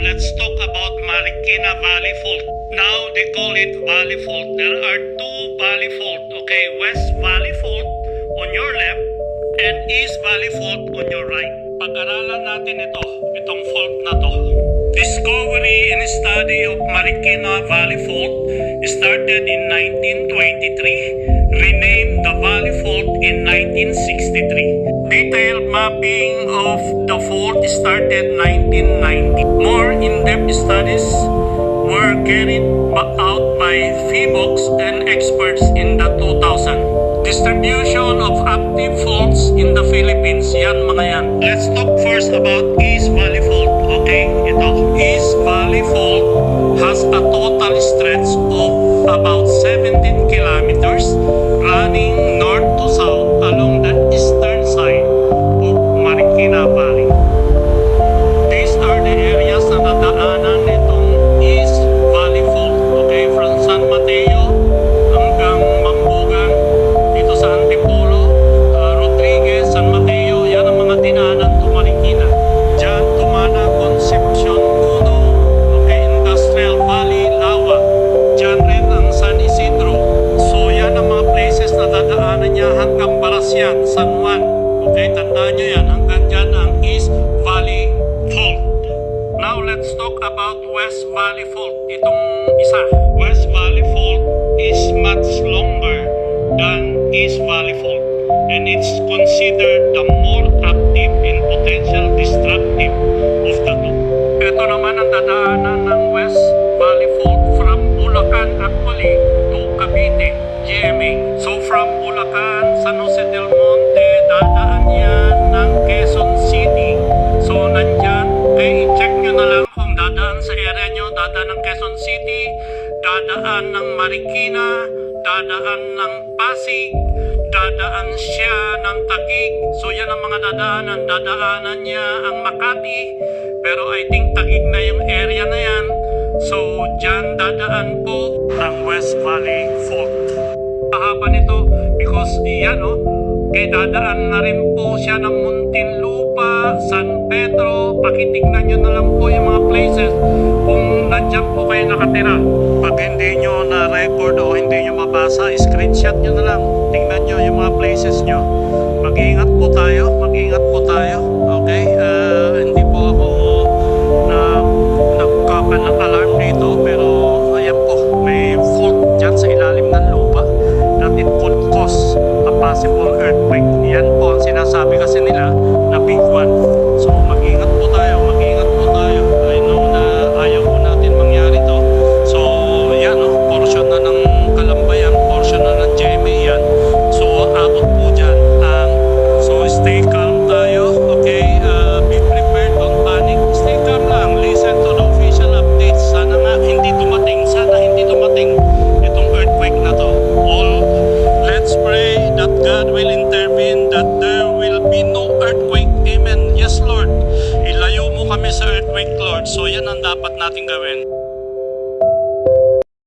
let's talk about Marikina Valley Fault. Now they call it Valley Fault. There are two Valley Fault, okay? West Valley Fault on your left and East Valley Fault on your right. Pag-aralan natin itong fault na to. Discovery and study of Marikina Valley Fault started in 1923, renamed the Valley Fault in 1963. Detailed mapping of the fault started 1990. More in-depth studies were carried out by PHIVOLCS and experts in the 2000. Distribution of active faults in the Philippines. Yan mga yan. Let's talk first about East Valley Fault. Okay, ito. East Valley Fault has a total stretch of about 17 kilometers running north to south along the eastern side of Marikina Valley. These are the areas na nadaanan nitong East Valley Fault. Okay, from San Mateo hanggang Mambugan, dito sa Antipolo, Rodriguez, San Mateo, yan ang mga dinaanan to Marikina. Diyan tumana Concepcion, Puno, okay, Industrial Valley, Lawa. Diyan rin ang San Isidro. So yan ang mga places na dadaanan niya hanggang Barasyan, San Juan. Okay, tandaan nyo yan. Hanggang dyan ang East Valley Fault. Now let's talk about West Valley Fault. Itong isa. West Valley Fault is much longer than East Valley Fault, and it's considered the more active and potential destructive of the two. Ito naman ang dadaanan ng West Valley Fault from Bulacan actually to Cavite, GMA. So from Bulacan, San Jose del Monte, dadaan yan ng Quezon City. So nandyan, i-check nyo na lang kung dadaan sa area nyo, dadaan ng Quezon City, dadaan ng Marikina, dadaan ng Pasig, dadaan siya ng Taguig. So yan ang mga dadaanan. Dadaanan niya ang Makati, pero I think Taguig na yung area na yan. So dyan dadaan po ang West Valley Fault. Mahaba nito because yan kaya dadaan na rin po siya ng Muntinlupa, San Pedro. Pakitignan nyo na lang po yung mga places kung nandiyan po kayo nakatira. Pag hindi nyo na-record o hindi nyo mabasa, screenshot nyo na lang. Tingnan nyo yung mga places nyo. Mag-iingat po tayo. Mag-iingat po tayo. Okay? Hindi po ako nagkaka-alarm dito, pero ayan po, may fault dyan sa ilalim ng lupa that it could cause a possible earthquake. Yan po ang sinasabi kasi nila na big one. So mag-ingat po tayo. Mag-ingat po tayo. I know na ayaw po natin mangyari to. So yan portion na ng Kalambayan, portion na ng GMA yan. So abot po dyan ang stay calm tayo. Okay, be prepared, don't panic. Stay calm lang. Listen to the official updates. Sana nga hindi dumating itong earthquake na to. Let's pray that God will intervene, that there will be no earthquake. Amen. Yes, Lord. Ilayo mo kami sa earthquake, Lord. So yan ang dapat natin gawin.